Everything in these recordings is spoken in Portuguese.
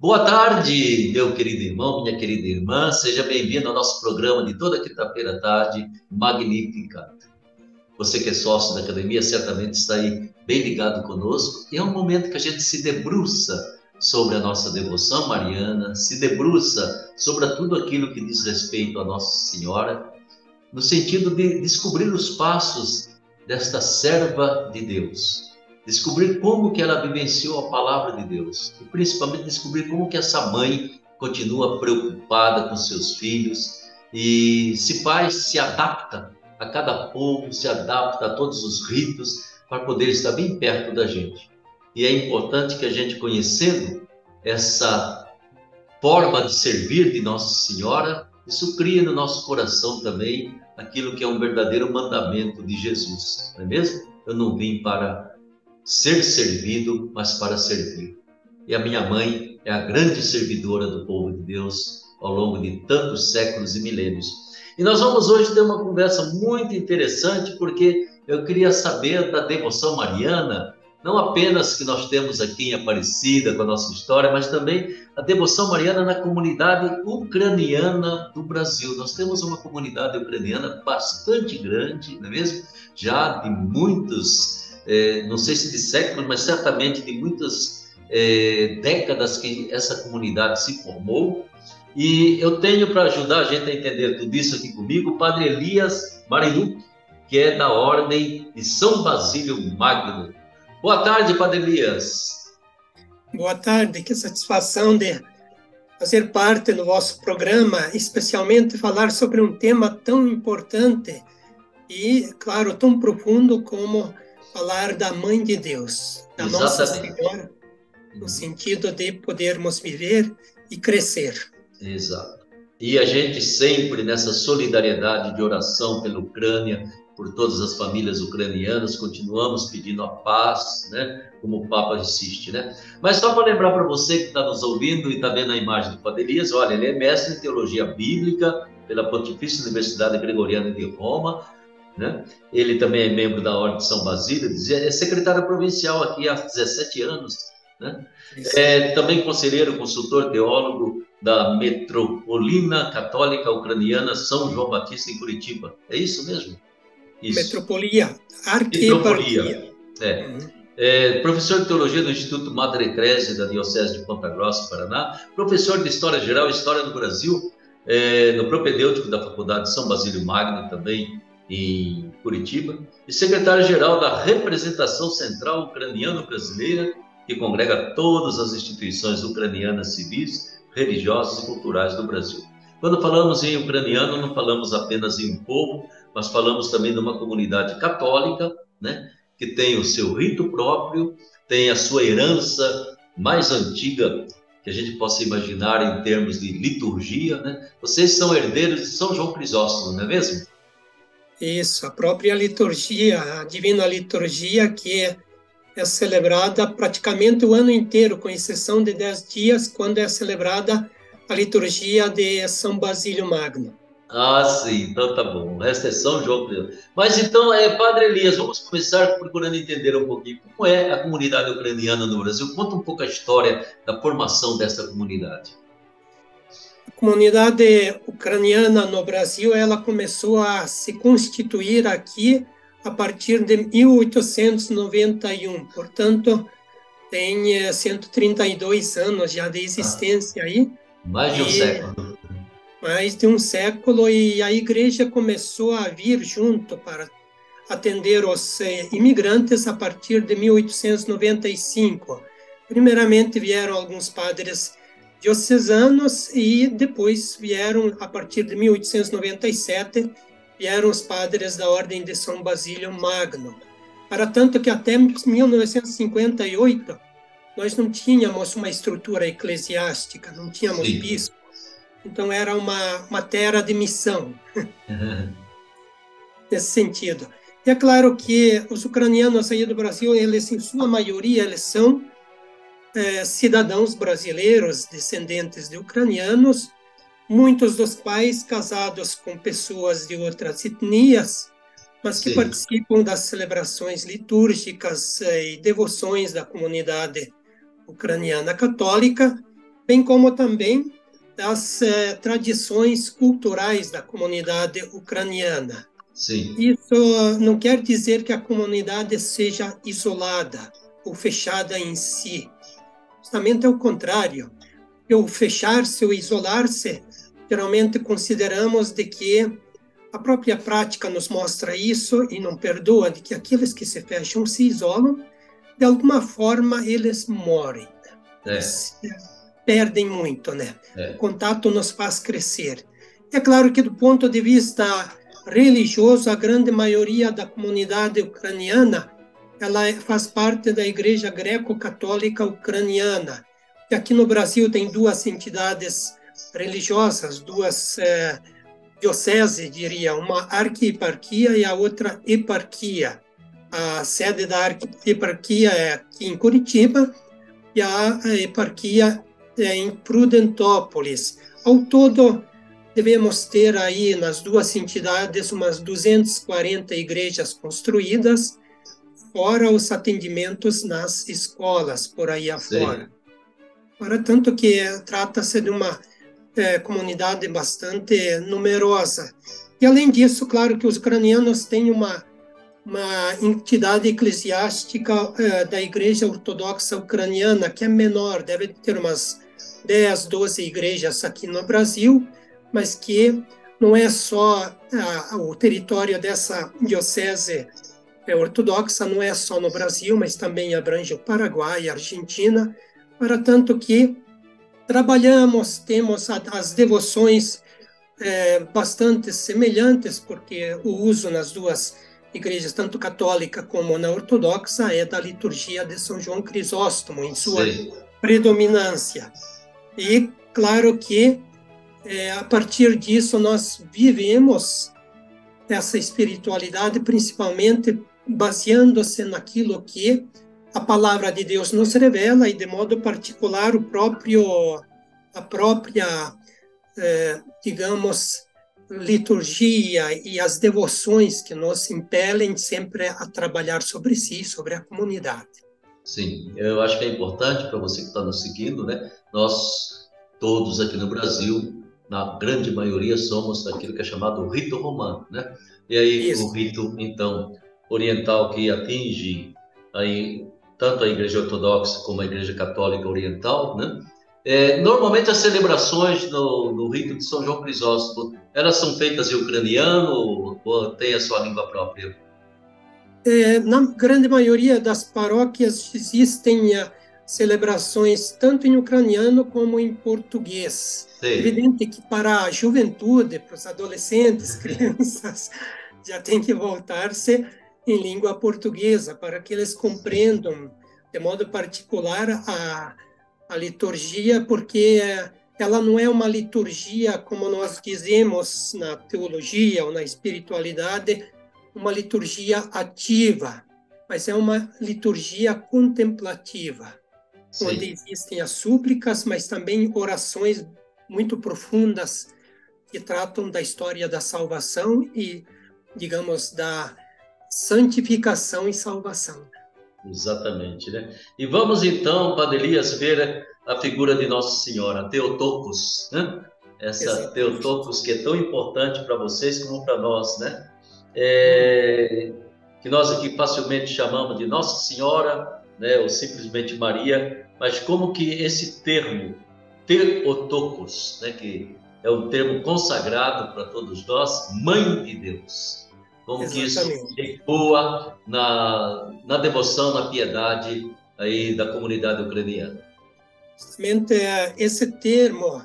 Boa tarde, meu querido irmão, minha querida irmã. Seja bem-vindo ao nosso programa de toda quinta-feira à tarde, Magnífica. Você que é sócio da academia certamente está aí bem ligado conosco. E é um momento que a gente se debruça sobre a nossa devoção mariana, se debruça sobre tudo aquilo que diz respeito a Nossa Senhora, no sentido de descobrir os passos desta serva de Deus, descobrir como que ela vivenciou a palavra de Deus e principalmente descobrir como que essa mãe continua preocupada com seus filhos e se faz, se adapta a cada povo, se adapta a todos os ritos para poder estar bem perto da gente. E é importante que a gente, conhecendo essa forma de servir de Nossa Senhora, isso cria no nosso coração também aquilo que é um verdadeiro mandamento de Jesus, não é mesmo? Eu não vim para ser servido, mas para servir. E a minha mãe é a grande servidora do povo de Deus ao longo de tantos séculos e milênios. E nós vamos hoje ter uma conversa muito interessante, porque eu queria saber da devoção mariana, não apenas que nós temos aqui em Aparecida com a nossa história, mas também a devoção mariana na comunidade ucraniana do Brasil. Nós temos uma comunidade ucraniana bastante grande, não é mesmo? Já de muitos, não sei se de séculos, mas certamente de muitas décadas que essa comunidade se formou. E eu tenho para ajudar a gente a entender tudo isso aqui comigo o Padre Elias Marinuk, que é da Ordem de São Basílio Magno. Boa tarde, Padre Elias. Boa tarde, que satisfação de fazer parte do vosso programa, especialmente falar sobre um tema tão importante e, claro, tão profundo como falar da Mãe de Deus, da Nossa Senhora, no sentido de podermos viver e crescer. Exato. E a gente sempre nessa solidariedade de oração pela Ucrânia, por todas as famílias ucranianas, continuamos pedindo a paz, né? Como o Papa insiste, né? Mas só para lembrar para você que está nos ouvindo e está vendo a imagem do Padre Elias, olha, ele é mestre em Teologia Bíblica pela Pontifícia Universidade Gregoriana de Roma, né? Ele também é membro da Ordem de São Basílio, é secretário provincial aqui há 17 anos, né? É também conselheiro, consultor, teólogo da Metropolina Católica Ucraniana São João Batista em Curitiba. É isso mesmo? Isso. Metropolia, arquieparquia. Professor de Teologia do Instituto Madre Teresa da Diocese de Ponta Grossa, Paraná. Professor de História Geral e História do Brasil, no propedêutico da Faculdade de São Basílio Magno, também em Curitiba. E secretário-geral da Representação Central Ucraniano-Brasileira, que congrega todas as instituições ucranianas civis, religiosas e culturais do Brasil. Quando falamos em ucraniano, não falamos apenas em um povo, mas falamos também de uma comunidade católica, né, que tem o seu rito próprio, tem a sua herança mais antiga que a gente possa imaginar em termos de liturgia, né? Vocês são herdeiros de São João Crisóstomo, não é mesmo? Isso, a própria liturgia, a divina liturgia, que é celebrada praticamente o ano inteiro, com exceção de 10 dias, quando é celebrada a liturgia de São Basílio Magno. Ah, sim, então tá bom. O resto é São João Crisóstomo. Mas então, Padre Elias, vamos começar procurando entender um pouquinho como é a comunidade ucraniana no Brasil. Conta um pouco a história da formação dessa comunidade. A comunidade ucraniana no Brasil, ela começou a se constituir aqui a partir de 1891, portanto, tem 132 anos já de existência aí. Mais de um século. Mais de um século, e a igreja começou a vir junto para atender os imigrantes a partir de 1895. Primeiramente vieram alguns padres diocesanos e depois vieram, a partir de 1897, vieram os padres da Ordem de São Basílio Magno. Para tanto que até 1958 nós não tínhamos uma estrutura eclesiástica, não tínhamos bispo. Então era uma terra de missão, nesse sentido. E é claro que os ucranianos aí do Brasil, eles, em sua maioria, eles são cidadãos brasileiros, descendentes de ucranianos, muitos dos pais casados com pessoas de outras etnias, mas que participam das celebrações litúrgicas e devoções da comunidade ucraniana católica, bem como também das tradições culturais da comunidade ucraniana. Sim, Isso não quer dizer que a comunidade seja isolada ou fechada em si. Justamente é o contrário. O fechar-se ou isolar-se, geralmente consideramos de que a própria prática nos mostra isso e não perdoa, de que aqueles que se fecham, se isolam, de alguma forma eles morrem, é, eles perdem muito, né? O é, contato nos faz crescer. É claro que do ponto de vista religioso, a grande maioria da comunidade ucraniana, ela faz parte da Igreja Greco-Católica Ucraniana. E aqui no Brasil tem duas entidades religiosas, duas dioceses, diria, uma arquieparquia e a outra eparquia. A sede da arquieparquia é aqui em Curitiba e a eparquia é em Prudentópolis. Ao todo, devemos ter aí nas duas entidades umas 240 igrejas construídas, fora os atendimentos nas escolas por aí afora. sei, Para tanto que trata-se de uma comunidade bastante numerosa. E, além disso, claro que os ucranianos têm uma entidade eclesiástica da Igreja Ortodoxa Ucraniana, que é menor, deve ter umas 10, 12 igrejas aqui no Brasil, mas que não é só o território dessa diocese ortodoxa, não é só no Brasil, mas também abrange o Paraguai e a Argentina, para tanto que trabalhamos, temos as devoções bastante semelhantes, porque o uso nas duas igrejas, tanto católica como na ortodoxa, é da liturgia de São João Crisóstomo, em sua sei. predominância. E, claro que, a partir disso, nós vivemos essa espiritualidade, principalmente baseando-se naquilo que a palavra de Deus nos revela e, de modo particular, a própria digamos, liturgia e as devoções que nos impelem sempre a trabalhar sobre si, sobre a comunidade. Sim, eu acho que é importante para você que está nos seguindo, né? Nós todos aqui no Brasil, na grande maioria, somos daquilo que é chamado rito romano, né? E aí o Isso. rito, então, oriental que atinge aí tanto a Igreja Ortodoxa como a Igreja Católica Oriental, né? Normalmente as celebrações no rito de São João Crisóstomo, elas são feitas em ucraniano ou tem a sua língua própria? Na grande maioria das paróquias existem celebrações tanto em ucraniano como em português. Sei. Evidente que para a juventude, para os adolescentes, crianças, já tem que voltar-se em língua portuguesa para que eles compreendam de modo particular a liturgia, porque ela não é uma liturgia como nós dizemos na teologia ou na espiritualidade, uma liturgia ativa, mas é uma liturgia contemplativa, onde Sim. existem as súplicas, mas também orações muito profundas que tratam da história da salvação e, digamos, da santificação e salvação. Exatamente, né? E vamos então, Padre Elias, ver a figura de Nossa Senhora, Theotokos, né? Essa Exatamente. Theotokos que é tão importante para vocês como para nós, né? É, que nós aqui facilmente chamamos de Nossa Senhora, né? Ou simplesmente Maria, mas como que esse termo, Theotokos, né? Que é um termo consagrado para todos nós, Mãe de Deus. Como que isso Exatamente. ecoa na devoção, na piedade aí da comunidade ucraniana. Justamente esse termo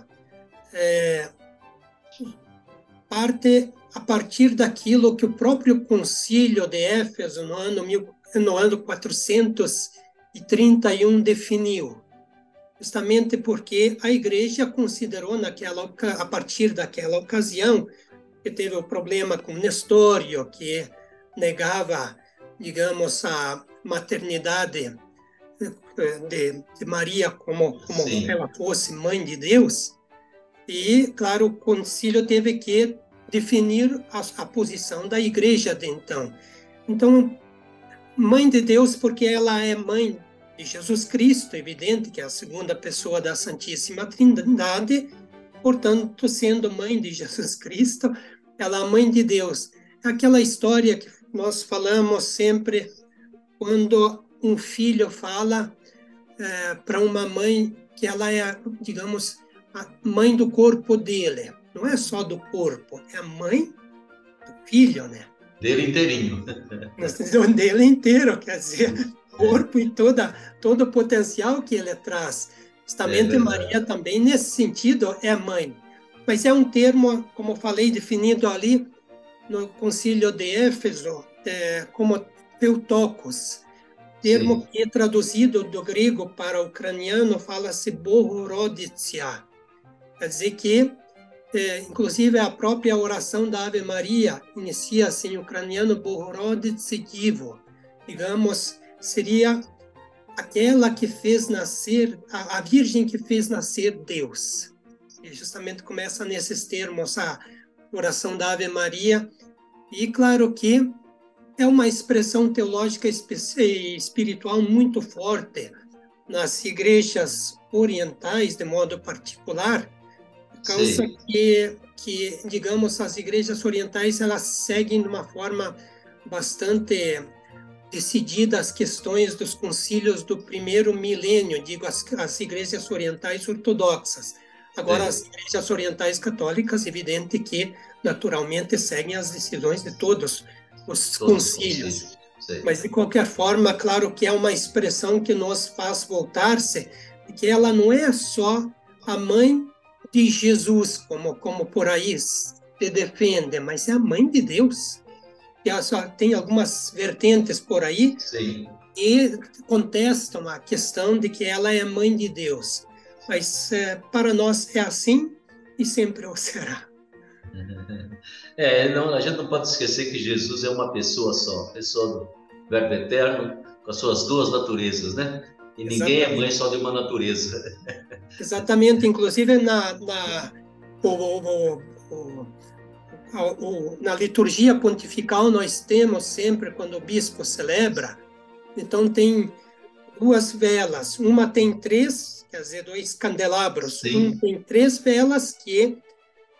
parte a partir daquilo que o próprio Concílio de Éfeso, no ano 431, definiu. Justamente porque a Igreja considerou, a partir daquela ocasião, que teve o problema com Nestório, que negava, digamos, a maternidade de Maria como Sim, ela fosse mãe de Deus, e, claro, o concílio teve que definir a posição da igreja de então. Então, mãe de Deus, porque ela é mãe de Jesus Cristo, evidente que é a segunda pessoa da Santíssima Trindade, portanto, sendo mãe de Jesus Cristo, ela é a mãe de Deus. Aquela história que nós falamos sempre quando um filho fala para uma mãe que ela é, digamos, a mãe do corpo dele. Não é só do corpo, é a mãe do filho, né? Dele inteirinho. Dele inteiro, quer dizer, corpo e todo o potencial que ele traz. Justamente Maria também, nesse sentido, é mãe. Mas é um termo, como falei, definido ali no Concílio de Éfeso, como Theotokos, termo que traduzido do grego para o ucraniano fala-se Bohoroditsia. Quer dizer que, inclusive, a própria oração da Ave Maria inicia-se em ucraniano Bohoroditse Divo. Digamos, seria aquela que fez nascer, a Virgem que fez nascer Deus. E justamente começa nesses termos a oração da Ave Maria. E claro que é uma expressão teológica e espiritual muito forte nas igrejas orientais, de modo particular, por causa que, digamos, as igrejas orientais elas seguem de uma forma bastante decidida as questões dos concílios do primeiro milênio, digo, as igrejas orientais ortodoxas. Agora, as igrejas orientais católicas, evidente que, naturalmente, seguem as decisões de todos os concílios. Mas, de qualquer forma, claro que é uma expressão que nos faz voltar-se, que ela não é só a mãe de Jesus, como por aí se defende, mas é a mãe de Deus. E ela só tem algumas vertentes por aí que contestam a questão de que ela é mãe de Deus. Mas para nós é assim e sempre o será. Não, a gente não pode esquecer que Jesus é uma pessoa só, pessoa do Verbo Eterno, com as suas duas naturezas, né? E ninguém é mãe só de uma natureza. Exatamente, inclusive na liturgia pontifical nós temos sempre, quando o bispo celebra, então tem duas velas, uma tem três, quer dizer, dois candelabros, um tem três velas que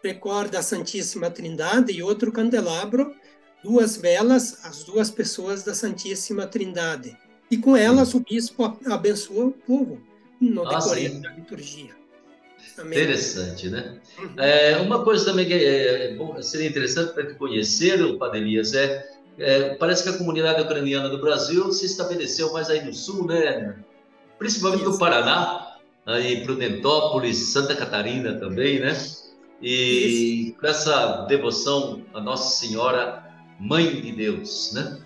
recorda a Santíssima Trindade e outro candelabro, duas velas, as duas pessoas da Santíssima Trindade. E com elas o bispo abençoa o povo no decorrer da liturgia. Amém. Interessante, né? Uma coisa também que seria interessante para te conhecer, o Padre Elias, parece que a comunidade ucraniana do Brasil se estabeleceu mais aí no sul, né? Principalmente no Paraná, aí Prudentópolis, Santa Catarina também, né? E com essa devoção à Nossa Senhora, Mãe de Deus, né?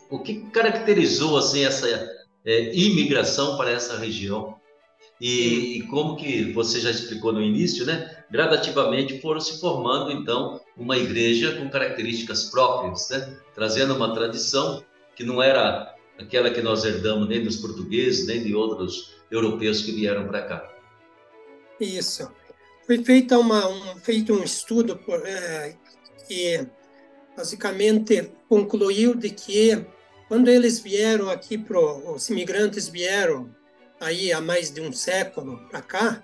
O que caracterizou assim essa imigração para essa região? E como que você já explicou no início, né? Gradativamente foram se formando, então, uma igreja com características próprias, né? Trazendo uma tradição que não era aquela que nós herdamos nem dos portugueses, nem de outros europeus que vieram para cá. Isso. Foi feito um estudo que basicamente concluiu de que quando eles vieram aqui, os imigrantes vieram aí há mais de um século para cá,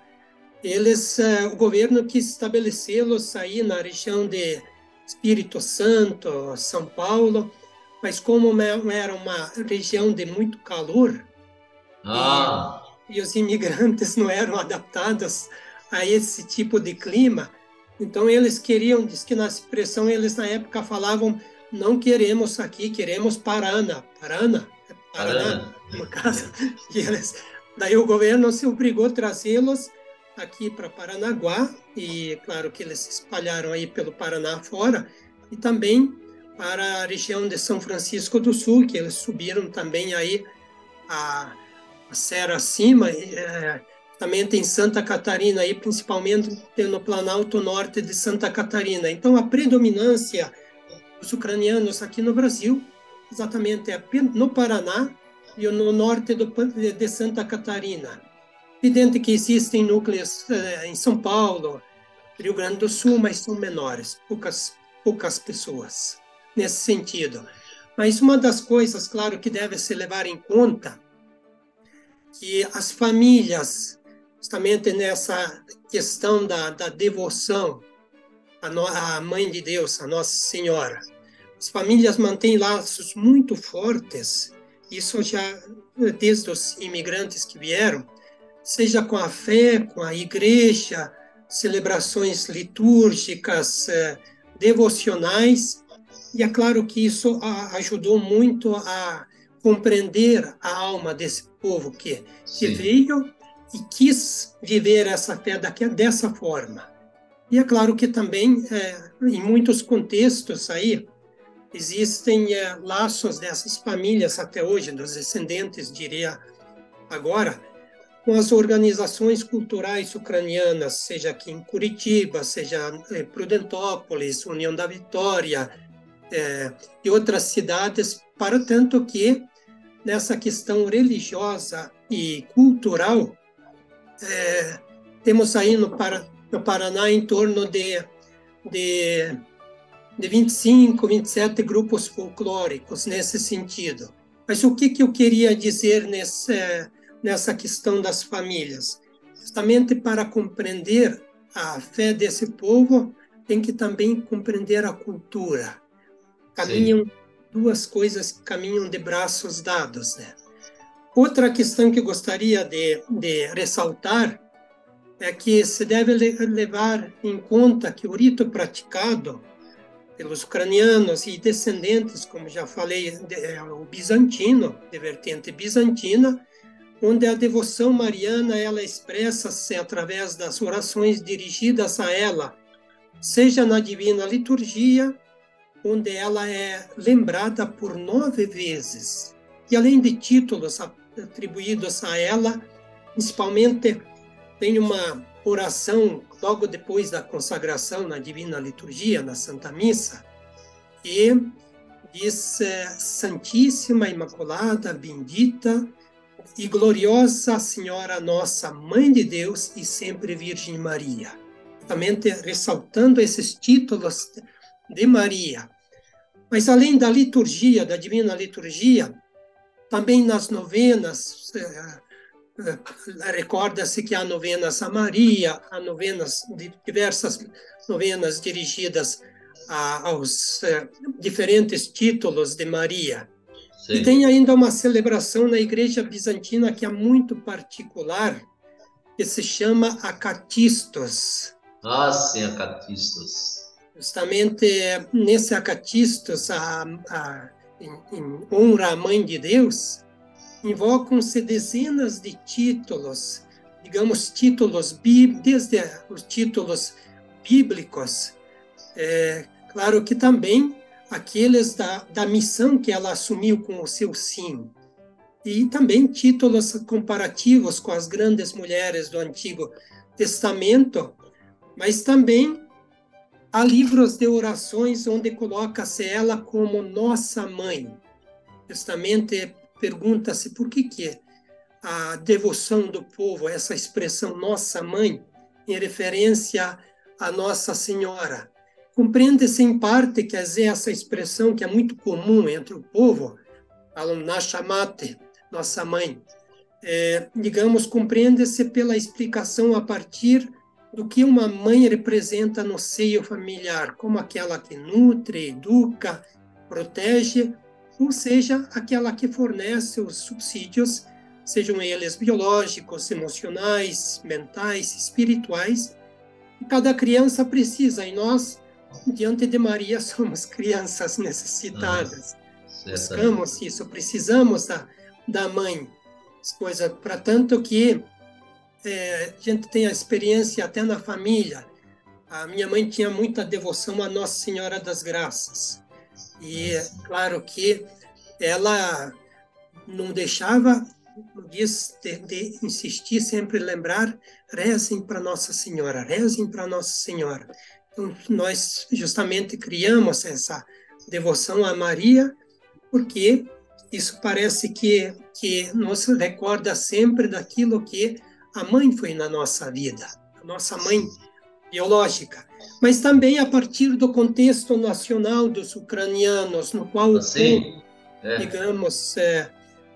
o governo quis estabelecê-los aí na região de Espírito Santo, São Paulo, mas como era uma região de muito calor e os imigrantes não eram adaptados a esse tipo de clima, então eles queriam, diz que na expressão eles na época falavam, não queremos aqui, queremos Paraná, no caso, daí o governo se obrigou a trazê-los aqui para Paranaguá, e claro que eles se espalharam aí pelo Paraná fora, e também para a região de São Francisco do Sul, que eles subiram também aí a serra acima, também tem Santa Catarina, aí, principalmente no Planalto Norte de Santa Catarina. Então, a predominância dos ucranianos aqui no Brasil, exatamente no Paraná e no norte de Santa Catarina. Evidente que existem núcleos em São Paulo, Rio Grande do Sul, mas são menores, poucas pessoas nesse sentido. Mas uma das coisas, claro, que deve se levar em conta, que as famílias, justamente nessa questão da devoção à Mãe de Deus, a Nossa Senhora, as famílias mantêm laços muito fortes, isso já desde os imigrantes que vieram, seja com a fé, com a igreja, celebrações litúrgicas, devocionais, e é claro que isso ajudou muito a compreender a alma desse povo que veio e quis viver essa fé dessa forma. E é claro que também, em muitos contextos aí, existem laços dessas famílias até hoje, dos descendentes, diria agora, com as organizações culturais ucranianas, seja aqui em Curitiba, seja em Prudentópolis, União da Vitória, e outras cidades, para tanto que, nessa questão religiosa e cultural, temos aí no Paraná em torno de 25, 27 grupos folclóricos nesse sentido. Mas o que eu queria dizer nessa questão das famílias? Justamente para compreender a fé desse povo, tem que também compreender a cultura. Caminham duas coisas que caminham de braços dados, né? Outra questão que gostaria de ressaltar é que se deve levar em conta que o rito praticado pelos ucranianos e descendentes, como já falei, o bizantino, de vertente bizantina, onde a devoção mariana ela expressa-se através das orações dirigidas a ela, seja na divina liturgia, onde ela é lembrada por 9 vezes, e além de títulos atribuídos a ela, principalmente tem uma oração logo depois da consagração na Divina Liturgia, na Santa Missa, e diz Santíssima, Imaculada, Bendita e Gloriosa Senhora Nossa, Mãe de Deus e sempre Virgem Maria. Justamente ressaltando esses títulos de Maria. Mas além da liturgia, da Divina Liturgia, também nas novenas, recorda-se que há novenas a Maria, há diversas novenas dirigidas aos diferentes títulos de Maria. Sim. E tem ainda uma celebração na Igreja Bizantina que é muito particular, que se chama Acatistos. Ah, sim, Acatistos. Justamente nesse Acatistos, em honra à Mãe de Deus, invocam-se dezenas de títulos, digamos, desde os títulos bíblicos, claro que também aqueles da missão que ela assumiu com o seu sim, e também títulos comparativos com as grandes mulheres do Antigo Testamento, mas também há livros de orações onde coloca-se ela como nossa mãe. Justamente pergunta-se por que a devoção do povo, essa expressão Nossa Mãe, em referência a Nossa Senhora. Compreende-se em parte, quer dizer, essa expressão que é muito comum entre o povo, falam Nashamate, Nossa Mãe. Digamos, compreende-se pela explicação a partir do que uma mãe representa no seio familiar, como aquela que nutre, educa, protege, ou seja, aquela que fornece os subsídios, sejam eles biológicos, emocionais, mentais, espirituais. E cada criança precisa, e nós, diante de Maria, somos crianças necessitadas. Buscamos isso, precisamos da mãe. Para tanto que a gente tem a experiência até na família. A minha mãe tinha muita devoção à Nossa Senhora das Graças. E claro que ela não deixava de insistir, sempre lembrar, rezem para Nossa Senhora, rezem para Nossa Senhora. Então, nós justamente criamos essa devoção a Maria, porque isso parece que nos recorda sempre daquilo que a mãe foi na nossa vida, a nossa mãe biológica, mas também a partir do contexto nacional dos ucranianos, no qual o povo digamos,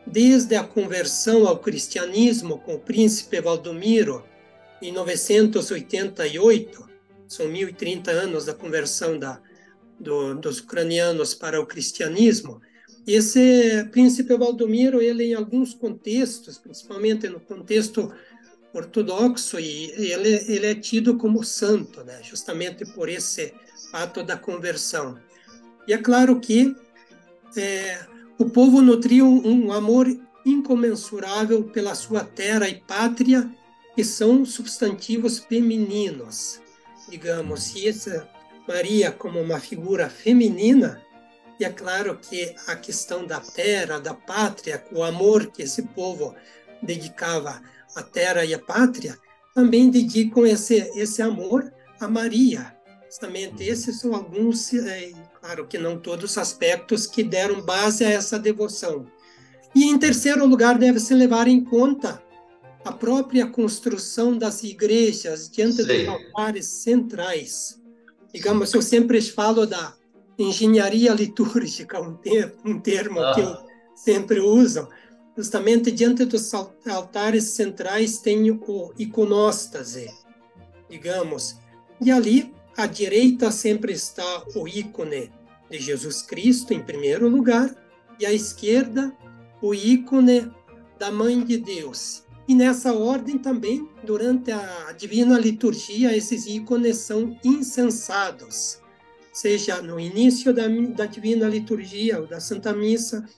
desde a conversão ao cristianismo com o príncipe Valdomiro, em 988, são 1030 anos da conversão dos ucranianos para o cristianismo. Esse príncipe Valdomiro, ele em alguns contextos, principalmente no contexto ortodoxo, e ele é tido como santo, né? Justamente por esse fato da conversão. E é claro que o povo nutria um amor incomensurável pela sua terra e pátria, que são substantivos femininos, digamos. E essa Maria como uma figura feminina, e é claro que a questão da terra, da pátria, o amor que esse povo dedicava à terra e à pátria, também dedicam esse amor a Maria. Justamente esses são alguns, claro que não todos os aspectos que deram base a essa devoção. E em terceiro lugar, deve-se levar em conta a própria construção das igrejas diante dos altares centrais. Digamos, eu sempre falo da engenharia litúrgica, um termo que eu sempre uso. Justamente diante dos altares centrais tem o iconóstase, digamos. E ali, à direita, sempre está o ícone de Jesus Cristo, em primeiro lugar, e à esquerda, o ícone da Mãe de Deus. E nessa ordem também, durante a Divina Liturgia, esses ícones são incensados, seja no início da Divina Liturgia ou da Santa Missa,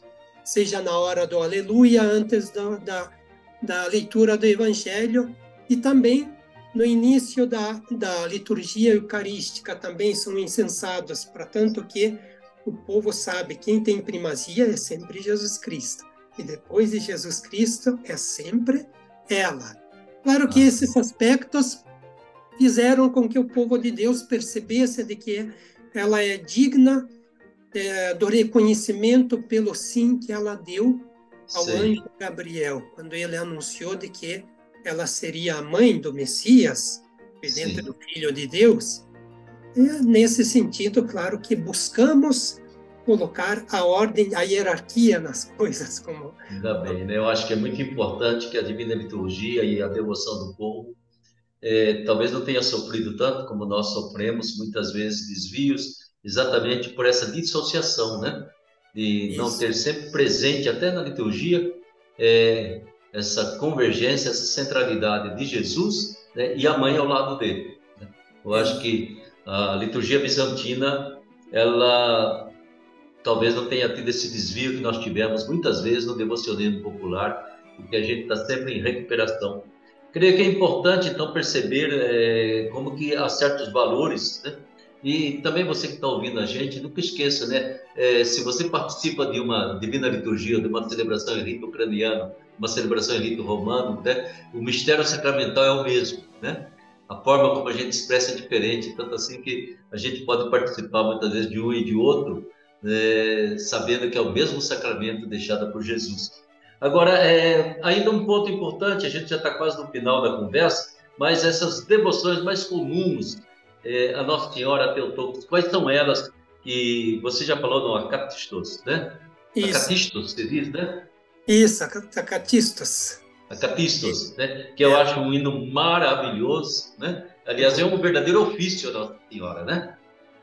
seja na hora do Aleluia, antes da leitura do Evangelho, e também no início da liturgia eucarística também são incensados, para tanto que o povo sabe quem tem primazia é sempre Jesus Cristo, e depois de Jesus Cristo é sempre ela. Claro que esses aspectos fizeram com que o povo de Deus percebesse de que ela é digna do reconhecimento pelo sim que ela deu ao anjo Gabriel, quando ele anunciou de que ela seria a mãe do Messias, dentro do Filho de Deus. E, nesse sentido, claro que buscamos colocar a ordem, a hierarquia nas coisas. Ainda bem, né? Eu acho que é muito importante que a Divina Liturgia e a devoção do povo talvez não tenha sofrido tanto como nós sofremos, muitas vezes, desvios, exatamente por essa dissociação, né? De não ter sempre presente, até na liturgia, essa convergência, essa centralidade de Jesus, né, e a mãe ao lado dele. Né? Eu acho que a liturgia bizantina, ela talvez não tenha tido esse desvio que nós tivemos muitas vezes no devocionismo popular, porque a gente está sempre em recuperação. Creio que é importante, então, perceber como que há certos valores, né? E também você que está ouvindo a gente, nunca esqueça, né? Se você participa de uma divina liturgia, de uma celebração em rito ucraniano, uma celebração em rito romano, né? O mistério sacramental é o mesmo, né? A forma como a gente expressa é diferente, tanto assim que a gente pode participar muitas vezes de um e de outro, sabendo que é o mesmo sacramento deixado por Jesus. Agora, ainda um ponto importante, a gente já está quase no final da conversa, mas essas devoções mais comuns a Nossa Senhora, a Teotocos, quais são elas que você já falou no Acatistos, né? Isso. Acatistos, você diz, né? Isso, Acatistos. Acatistos, né? Que eu acho um hino maravilhoso, né? Aliás, é um verdadeiro ofício a Nossa Senhora, né?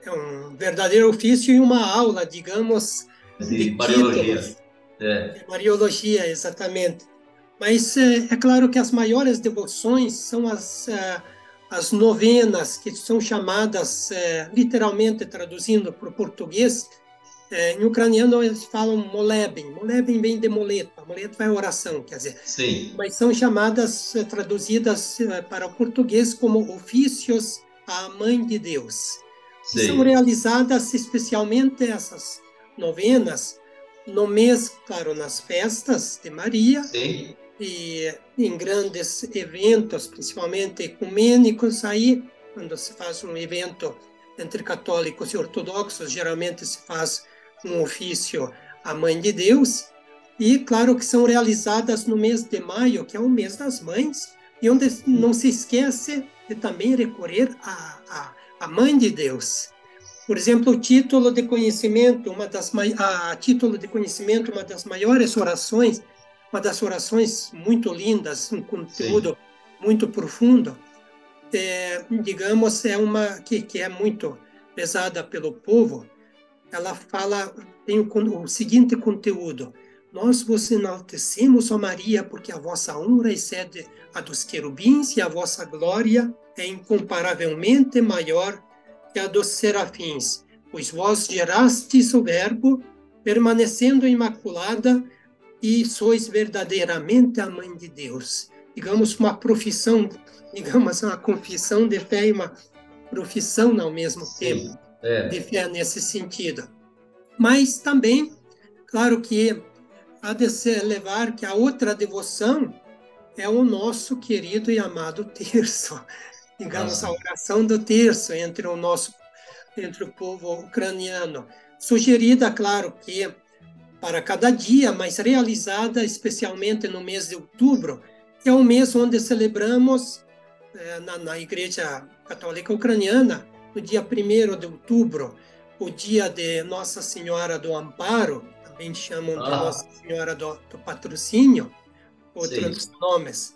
É um verdadeiro ofício e uma aula, digamos, de Mariologia. De Mariologia, exatamente. Mas é claro que as maiores devoções são as novenas, que são chamadas, literalmente traduzindo para o português, em ucraniano eles falam moleben. Moleben vem de moleta. Moleta é oração, quer dizer. Sim. Mas são chamadas, traduzidas para o português como ofícios à Mãe de Deus. E são realizadas especialmente essas novenas no mês, claro, nas festas de Maria. Sim. E em grandes eventos, principalmente ecumênicos, aí, quando se faz um evento entre católicos e ortodoxos, geralmente se faz um ofício à Mãe de Deus, e claro que são realizadas no mês de maio, que é o mês das mães, e onde não se esquece de também recorrer à Mãe de Deus. Por exemplo, o título de conhecimento, a título de conhecimento, uma das maiores orações, uma das orações muito lindas, um Sim. conteúdo muito profundo, digamos, é uma que é muito pesada pelo povo. Ela fala, tem o seguinte conteúdo: nós vos enaltecemos, ó Maria, porque a vossa honra excede a dos querubins e a vossa glória é incomparavelmente maior que a dos serafins, pois vós gerastes o Verbo, permanecendo imaculada, e sois verdadeiramente a mãe de Deus. Digamos, uma profissão, digamos, uma confissão de fé e uma profissão ao mesmo tempo Sim. de É. fé nesse sentido. Mas também, claro que há de se levar que a outra devoção é o nosso querido e amado terço, Ah, digamos, a sim. oração do terço entre o povo ucraniano, sugerida, claro que para cada dia, mas realizada especialmente no mês de outubro, que é o mês onde celebramos na Igreja Católica Ucraniana, no dia 1º de outubro, o dia de Nossa Senhora do Amparo, também chamam de Nossa Ah, Senhora do Patrocínio, sim. outros nomes.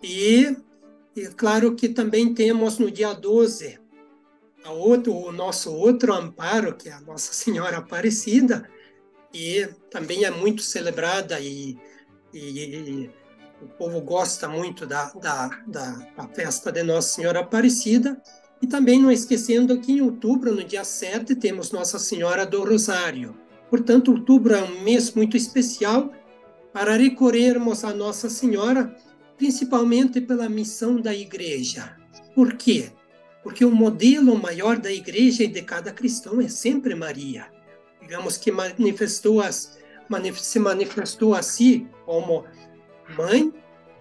E claro que também temos no dia 12 o nosso outro amparo, que é a Nossa Senhora Aparecida, e também é muito celebrada e o povo gosta muito da festa de Nossa Senhora Aparecida. E também não esquecendo que em outubro, no dia 7, temos Nossa Senhora do Rosário. Portanto, outubro é um mês muito especial para recorrermos a Nossa Senhora, principalmente pela missão da Igreja. Por quê? Porque o modelo maior da Igreja e de cada cristão é sempre Maria. Digamos que se manifestou assim como mãe,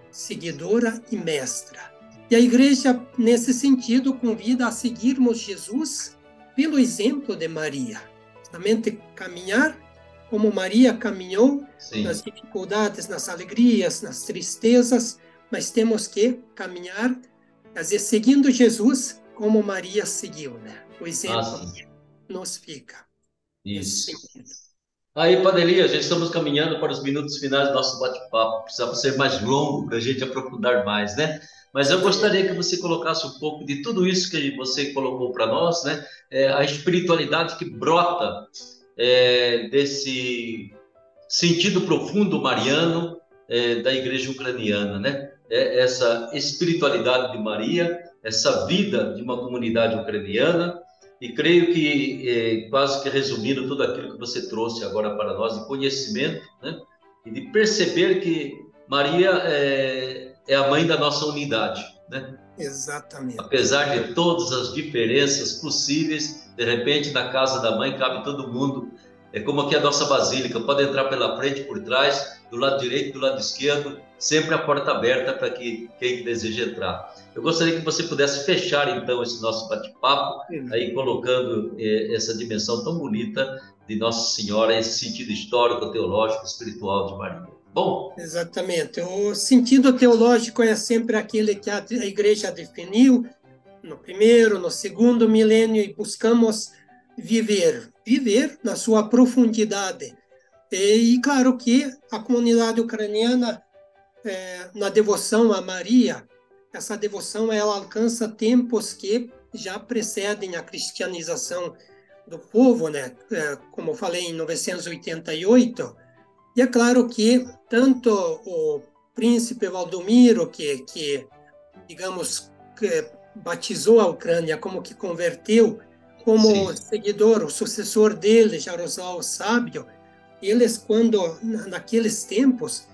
seguidora e mestra. E a Igreja, nesse sentido, convida a seguirmos Jesus pelo exemplo de Maria. Justamente caminhar como Maria caminhou nas Sim. dificuldades, nas alegrias, nas tristezas, mas temos que caminhar, quer dizer, seguindo Jesus como Maria seguiu, né? O Ah, exemplo sim. que nos fica nesse Isso. sentido. Aí, Padre, já estamos caminhando para os minutos finais do nosso bate-papo. Precisava ser mais longo para a gente aprofundar mais, né? Mas eu Exatamente. gostaria que você colocasse um pouco de tudo isso que você colocou para nós, né? A espiritualidade que brota desse sentido profundo mariano da igreja ucraniana, né? Essa espiritualidade de Maria, essa vida de uma comunidade ucraniana, e creio que, quase que resumindo tudo aquilo que você trouxe agora para nós, de conhecimento, né? E de perceber que Maria é a mãe da nossa unidade, né? Exatamente. Apesar de todas as diferenças possíveis, de repente na casa da mãe cabe todo mundo. É como aqui a nossa basílica, pode entrar pela frente, por trás, do lado direito, do lado esquerdo, sempre a porta aberta para que quem deseja entrar. Eu gostaria que você pudesse fechar então esse nosso bate-papo, aí colocando essa dimensão tão bonita de Nossa Senhora, esse sentido histórico, teológico, espiritual de Maria. Bom, Exatamente. O sentido teológico é sempre aquele que a Igreja definiu no primeiro, no segundo milênio e buscamos viver na sua profundidade. E claro que a comunidade ucraniana, na devoção a Maria, essa devoção ela alcança tempos que já precedem a cristianização do povo, né? Como eu falei, em 988. E é claro que tanto o príncipe Valdomiro, que digamos, que batizou a Ucrânia, como que converteu, como sim, seguidor, o sucessor dele, Jaroslav Sábio, eles, naqueles tempos,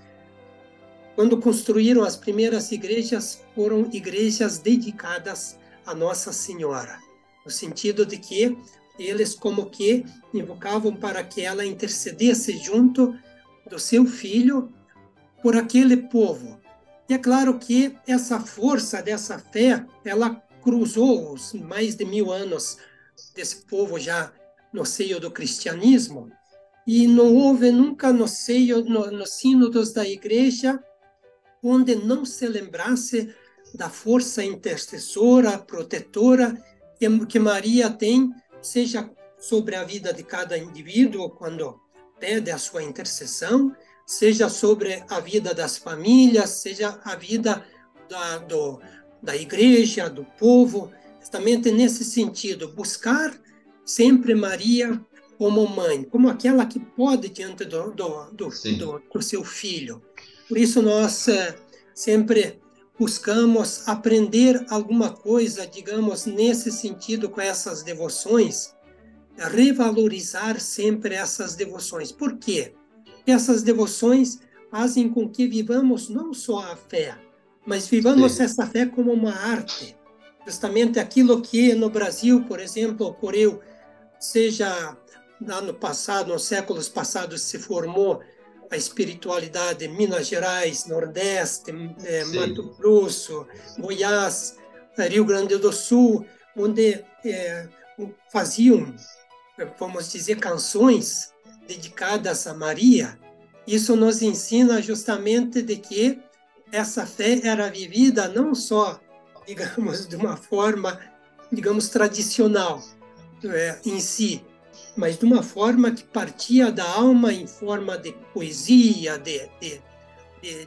quando construíram as primeiras igrejas, foram igrejas dedicadas a Nossa Senhora, no sentido de que eles como que invocavam para que ela intercedesse junto do seu filho por aquele povo. E é claro que essa força dessa fé, ela cruzou os mais de 1000 anos desse povo já no seio do cristianismo, e não houve nunca no seio, nos sínodos da igreja, onde não se lembrasse da força intercessora, protetora que Maria tem seja sobre a vida de cada indivíduo quando pede a sua intercessão, seja sobre a vida das famílias, seja a vida da igreja, do povo, justamente nesse sentido, buscar sempre Maria como mãe, como aquela que pode diante do seu filho. Por isso nós sempre buscamos aprender alguma coisa, digamos, nesse sentido com essas devoções, revalorizar sempre essas devoções. Por quê? Essas devoções fazem com que vivamos não só a fé, mas vivamos essa fé como uma arte. Justamente aquilo que no Brasil, por exemplo, ocorreu, seja lá no passado, nos séculos passados, se formou a espiritualidade em Minas Gerais, Nordeste, Mato Grosso, Goiás, Rio Grande do Sul, onde faziam, vamos dizer, canções dedicadas a Maria. Isso nos ensina justamente de que essa fé era vivida não só, digamos, de uma forma, digamos, tradicional em si, mas de uma forma que partia da alma em forma de poesia,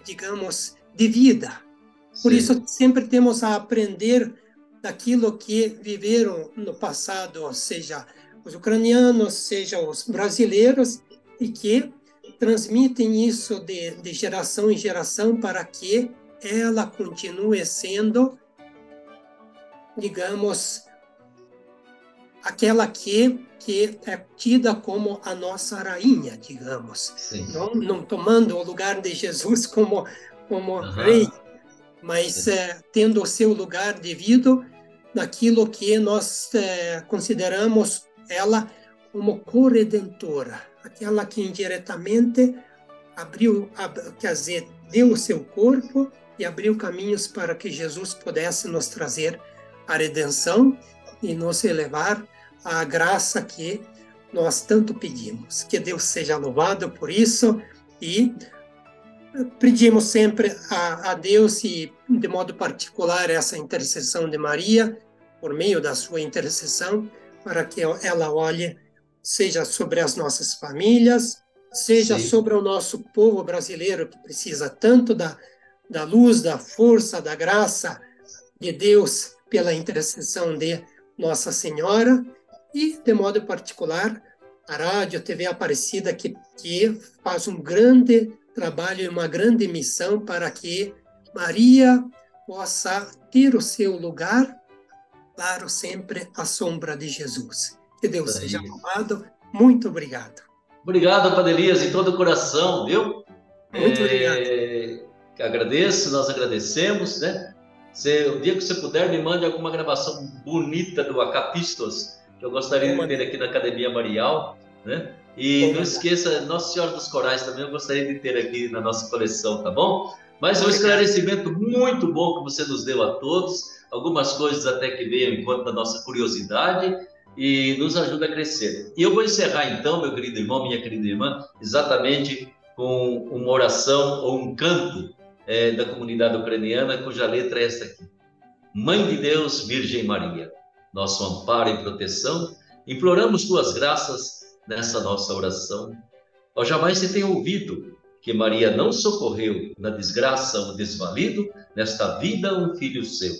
digamos, de vida. Por isso, sempre temos a aprender daquilo que viveram no passado, seja os ucranianos, seja os brasileiros, e que transmitem isso de geração em geração para que ela continue sendo, digamos, aquela que é tida como a nossa rainha, digamos. Não tomando o lugar de Jesus como rei, mas tendo o seu lugar devido naquilo que nós consideramos ela como corredentora, aquela que indiretamente quer dizer, deu o seu corpo e abriu caminhos para que Jesus pudesse nos trazer a redenção e nos elevar à graça que nós tanto pedimos. Que Deus seja louvado por isso, e pedimos sempre a Deus, e de modo particular essa intercessão de Maria, por meio da sua intercessão, para que ela olhe, seja sobre as nossas famílias, seja sobre o nosso povo brasileiro, que precisa tanto da luz, da força, da graça de Deus pela intercessão de Nossa Senhora, e, de modo particular, a Rádio TV Aparecida, que faz um grande trabalho e uma grande missão para que Maria possa ter o seu lugar, claro, sempre à sombra de Jesus. Que Deus seja louvado. Muito obrigado. Obrigado, Padre Elias, de todo o coração, viu? Muito obrigado. Agradeço, nós agradecemos, né? O dia que você puder, me mande alguma gravação bonita do Acapistos, que eu gostaria de ter aqui na Academia Marial, né? E não esqueça, Nossa Senhora dos Corais também eu gostaria de ter aqui na nossa coleção, tá bom? Mas um esclarecimento muito bom que você nos deu a todos, algumas coisas até que veio enquanto da nossa curiosidade, e nos ajuda a crescer. E eu vou encerrar então, meu querido irmão, minha querida irmã, exatamente com uma oração ou um canto da comunidade ucraniana, cuja letra é esta aqui. Mãe de Deus, Virgem Maria, nosso amparo e proteção, imploramos tuas graças nessa nossa oração. Ó, jamais se tem ouvido que Maria não socorreu na desgraça ou desvalido, nesta vida um filho seu.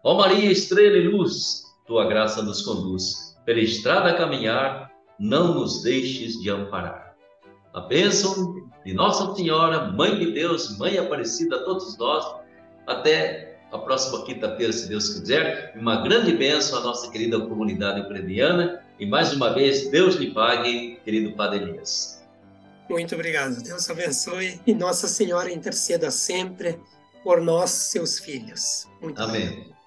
Ó Maria, estrela e luz, tua graça nos conduz, pela estrada a caminhar, não nos deixes de amparar. A bênção de Nossa Senhora, Mãe de Deus, Mãe Aparecida a todos nós, até a próxima quinta-feira, se Deus quiser. Uma grande bênção à nossa querida comunidade ucraniana, e mais uma vez, Deus lhe pague, querido Padre Elias. Muito obrigado, Deus abençoe, e Nossa Senhora interceda sempre por nós, seus filhos. Muito Amém. Obrigado.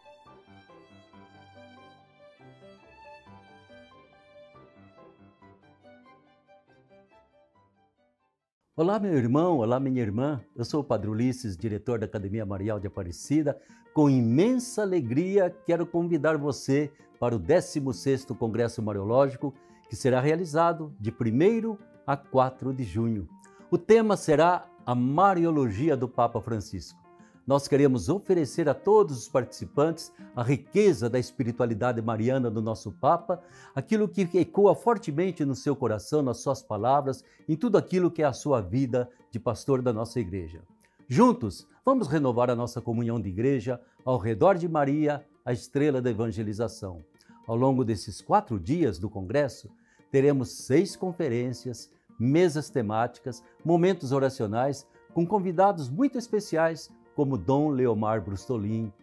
Olá, meu irmão, olá, minha irmã. Eu sou o Padre Ulisses, diretor da Academia Marial de Aparecida. Com imensa alegria, quero convidar você para o 16º Congresso Mariológico, que será realizado de 1º a 4 de junho. O tema será a Mariologia do Papa Francisco. nós queremos oferecer a todos os participantes a riqueza da espiritualidade mariana do nosso Papa, aquilo que ecoa fortemente no seu coração, nas suas palavras, em tudo aquilo que é a sua vida de pastor da nossa igreja. Juntos, vamos renovar a nossa comunhão de igreja ao redor de Maria, a estrela da evangelização. Ao longo desses 4 dias do congresso, teremos 6 conferências, mesas temáticas, momentos oracionais, com convidados muito especiais, como Dom Leomar Brustolin,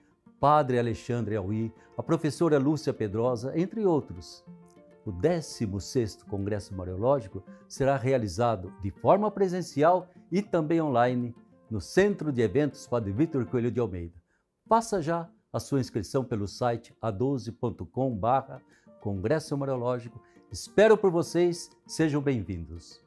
Padre Alexandre Auí, a professora Lúcia Pedrosa, entre outros. O 16º Congresso Mariológico será realizado de forma presencial e também online no Centro de Eventos Padre Vítor Coelho de Almeida. Faça já a sua inscrição pelo site a12.com/Congresso Mariológico. Espero por vocês, sejam bem-vindos.